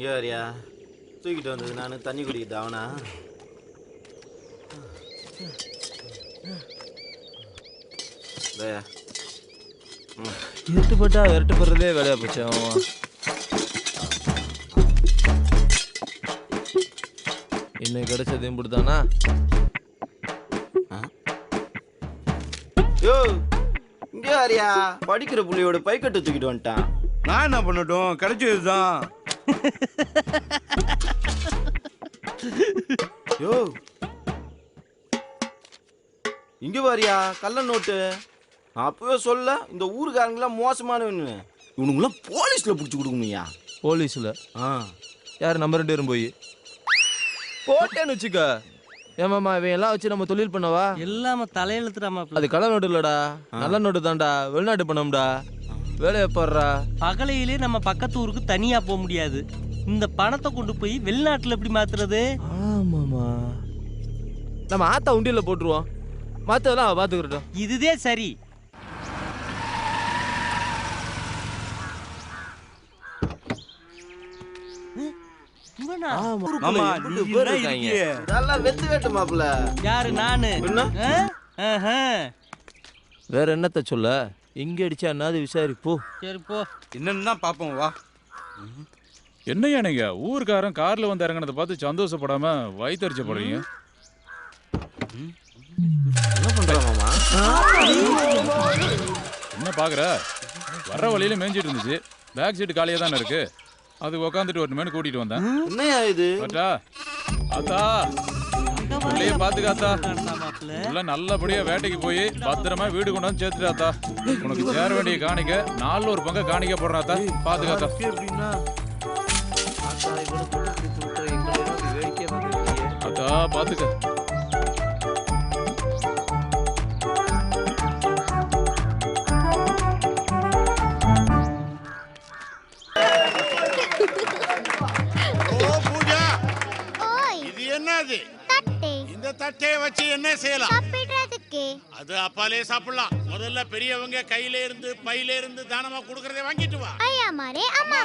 யாரியா தூக்கிட்டு வந்தது நான் தண்ணி குடிக்கிட்டு அவனா இருட்டுப்பட்டா இருட்டுப்படுறதே வேலையா போச்சு அவன். இன்னும் கிடைச்சது இம்புடுதானா? யோ இங்க யாரியா படிக்கிற புள்ளியோட பைக்கட்டு தூக்கிட்டு வந்துட்டான். நான் என்ன பண்ணட்டும், கிடைச்சதுதான். யோ இங்க வாரியா கள்ள நோட்டு. அப்பவே சொல்ல இந்த ஊருக்காரங்களாம் மோசமானவனு. இவனுங்களாம் போலீஸ்ல புடிச்சு கொடுக்கணும்யா. போலீஸ்ல? யார் நம்ம 2 பேரும் போய் போட்டேன்னு வச்சுக்க. ஏமாமா இவன் எல்லாம் வச்சு நம்ம தொழில் பண்ணவா? எல்லாம தலையெழுத்துறாமா. அது கள்ள நோட்டு இல்லடா, நல்ல நோட்டு தான்டா. வெளிநாட்டு பணம்டா. வேலையை பாடுறா. பகலையிலே நம்ம பக்கத்து ஊருக்கு தனியா போக முடியாது. இந்த பணத்தை கொண்டு போய் வெளிநாட்டுல எப்படி மாத்துறது? ஆமாமா, நம்ம ஆத்தா உண்டியல்ல போட்டுருவோம். மாத்ததெல்லாம் அவ பாத்துக்கிட்டோம். இதுதே சரி. யாரு? நானு. வேற என்னத்த சொல்ல? இங்க அடிச்சா என்னது விசாரிப்போ. சரி போ. என்னன்னு தான் பாப்போம் வா. என்னையா நீங்க ஊருக்காரன் கார்ல வந்து இறங்கினதை பார்த்து சந்தோஷப்படாம வயிற்றுச்ச போடுறீங்க? என்ன பண்றாமா? என்ன பாக்குற? வர்ற வழியில மேய்ஞ்சிட்டு இருந்துச்சு. பேக் சீட் காலியா தானே இருக்கு. அது உக்காந்துட்டு வரணுமேனு கூட்டிட்டு வந்தேன். என்னையா இது? அத்தா அத்தா உள்ளே பாத்துக்காத்தா. உள்ள நல்லபடியா வேட்டைக்கு போய் பத்திரமா வீடு கொண்டாந்து சேர்த்துட்டாத்தா. உனக்கு சேர வேண்டிய காணிக்க 4 ஒரு பங்கு காணிக்க போடுறாத்தா. பாத்துக்காத்தா. அத்தா பாத்துக்க. இந்த தட்டையை வச்சு என்ன செய்யலாம்? அது அப்பாலே சாப்பிடலாம். முதல்ல பெரியவங்க கையில இருந்து பையில இருந்து தானமா கொடுக்கறதை வாங்கிட்டு வா. ஐயா மாரே, அண்ணா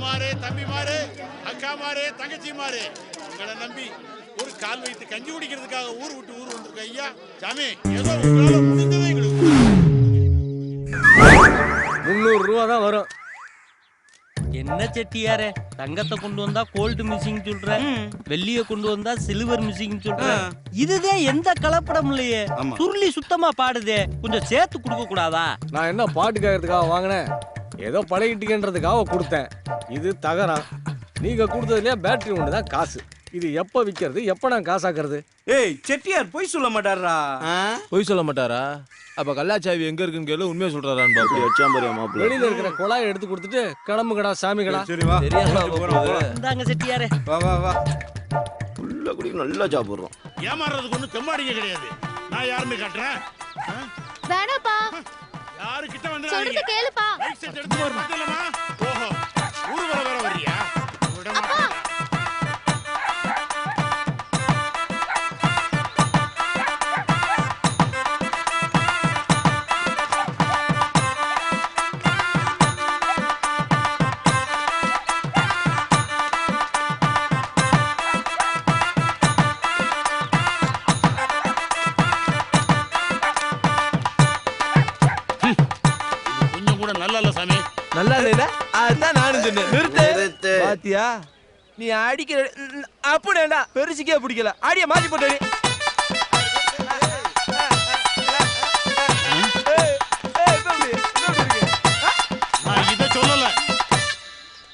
மாரே, தம்பி மாரே, அக்கா மாரே, தங்கச்சி மாரே, உங்களை நம்பி ஒரு கால் வைத்து கஞ்சி குடிக்கிறதுக்காக ஊர் விட்டு ஊர் வந்திருக்க ஐயா. சாமி ஏதோ உங்களால முடிந்ததே எங்களுக்கு. 300 ரூபா தான் வரும். என்ன செட்டியாரே, தங்கத்தை கொண்டு வந்தா கோல்டு மிஷின் சொல்ற, வெள்ளிய கொண்டு வந்தா சில்வர் மிஷின் சொல்ற. இதுதான் எந்த கலப்படம் இல்லையே. சுருளி சுத்தமா பாடுதே. கொஞ்சம் சேர்த்து கொடுக்க கூடாதா? நான் என்ன பாட்டு கேட்கறதுக்காக வாங்கினேன்? ஏதோ பழகிட்டீங்கன்றதுக்காக கொடுத்தேன். இது தகரம். நீங்க கொடுத்ததுலயே பேட்டரி ஒன்று தான் காசு. இது எப்ப விற்கிறது, எப்ப நான் காசாக்குறது? ஏய் செட்டியார் பொய் சொல்ல மாட்டாரா? பொய் சொல்ல மாட்டாரா? அப்ப கல்லாச்சாவி எங்க இருக்குன்னு கேளு. உண்மையா சொல்றாரான்னு பாப்போம். வச்சாம்பரியா மாப்பிள்ள. வெளியில இருக்கிற குழாயை எடுத்து கொடுத்துட்டு கிளம்புகடா சாமிகளா. சரி வா. இந்தாங்க செட்டியாரே. வா வா வா. உள்ள குடி நல்லா சாப்பிடுறோம். ஏமாறதுக்கு ஒண்ணு தெம்மாடிங்க கிடையாது. நான் யாருன்னு காட்டுறேன். வேணாப்பா. யாரு கிட்ட வந்து சொல்றது கேளுப்பா. லைட் செட் எடுத்து வரணுமா? ஓஹோ, ஊர்வல வர வரியா? அப்பா நல்லா இல்ல. அதான் நானும் சொன்னேன். நிறுத்து. பாத்தியா நீ அடிக்கிற அப்படிடா. பெருசுக்கே பிடிக்கல. ஆடிய மாத்தி போட்டு. நான் இத சொல்லல.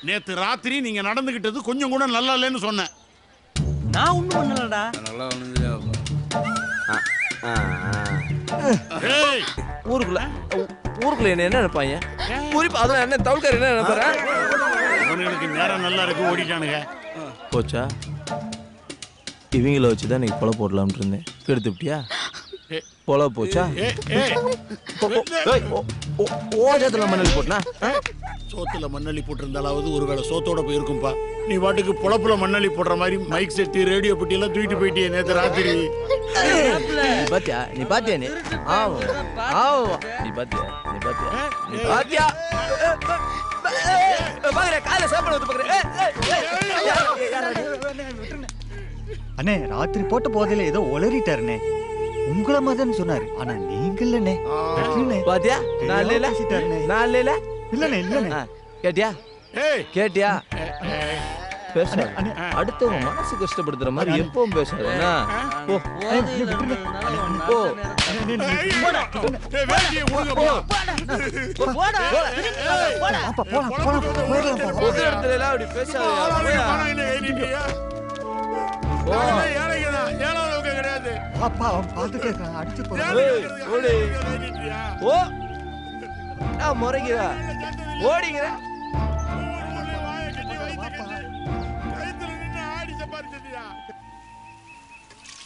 நேத்து ராத்திரி நீங்க நடந்துகிட்டது கொஞ்சம் கூட நல்லா இல்லைன்னு சொன்னேன். நான் ஒண்ணும் பண்ணலடா. நல்லா ஒண்ணுதியா. ஊருக்குள்ள என்ன நினைப்பாங்க? குறிப்பா அதெல்லாம் என்ன தவுள்கார் என்ன நினைப்பாரு? அவனுக்கு நேரம் நல்லா இருக்கு, ஓடிட்டானுங்க. போச்சா? இவங்கள வச்சுதான் நீங்க பொல போடலாம்னு இருந்தேன். கெடுத்துட்டியா? பொல போச்சா? ஓஜத்துல மண்ணலி போட்டனா? சோத்துல மண்ணலி போட்டிருந்தாலாவது ஒருவேளை சோத்தோட போயிருக்கும்பா. நீ வாட்டுக்கு பொழப்புல மண்ணலி போடுற மாதிரி மைக் செட்டு ரேடியோ பெட்டி எல்லாம் தூக்கிட்டு போயிட்டியே நேத்து ராத்திரி. நீ பாத்தியா? நீ பாத்தியா? நீ ஆமா நீ பாத்தியா? நீ பாத்தியா பாக்குற கால சாப்பாடு வந்து பாக்குற அண்ணே ராத்திரி போட்ட போதையில ஏதோ உளறிட்டாருண்ணே உங்கள மாதிரின்னு சொன்னாரு ஆனா நீங்க இல்லண்ணே பாத்தியா நான் இல்ல இல்லண்ணே கேட்டியா ஏய் கேட்டியா பேசாத அடுத்தவங்க மனசு கஷ்டப்படுத்துற மாதிரி எப்பவும் பேசாதா போ போ ஏய் வேலையை ஒழுங்கா போ பொது இடத்துல எல்லாம் அப்படி பேசாத பணம் என்ன எழுதிட்டியா ஏழைங்கதான் ஏழாவது கிடையாது அப்பா பாத்துட்டே இருக்கான் அடிச்சு ஓடி ஓ நான் முறைகிறா ஓடிங்கிற